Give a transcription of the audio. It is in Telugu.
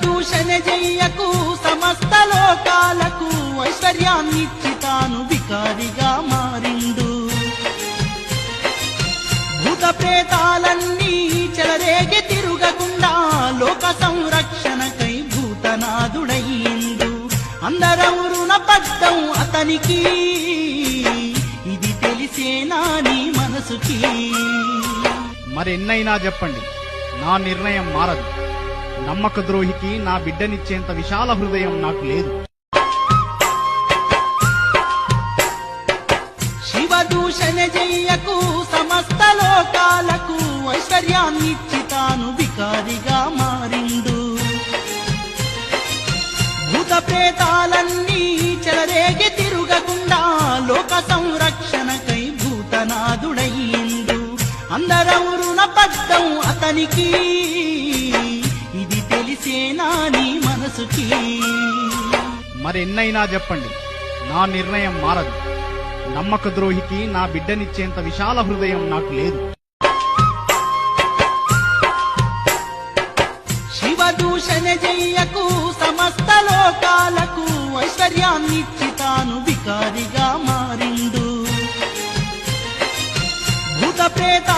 దూషణ చెయ్యకు సమస్త లోకాలకు ఐశ్వర్యాన్నిచ్చి తాను వికారిగా మారిండు భూత ప్రేతాలన్నీ చెలరేగి తిరుగకుండా లోక సంరక్షణకై భూతనాథుడయ్యిండు అందరం రుణపడ్డం అతనికి ఇది తెలిసేనా నీ మనసుకి మరెన్నైనా చెప్పండి నా నిర్ణయం మారదు నమ్మక ద్రోహికి నా బిడ్డనిచ్చేంత విశాల హృదయం నాకు లేదు శివ దూషణ చెయ్యకు సమస్త లోకాలకు ఐశ్వర్యాన్నిచ్చి తాను వికారిగా మారిండు భూత ప్రేతాలన్నీ చెలరేగి తిరుగకుండా లోక సంరక్షణకై భూతనాథుడయ్యిండు అందరం రుణపడ్డం అతనికి ఇది తెలిసేనా నీ మనసుకి మరెన్నైనా చెప్పండి నా నిర్ణయం మారదు నమ్మక ద్రోహికి నా బిడ్డనిచ్చేంత విశాల హృదయం నాకు లేదు శివ దూషణ చెయ్యకు సమస్త లోకాలకు ఐశ్వర్యాన్నిచ్చి తాను వికారిగా మారిండు భూత ప్రేత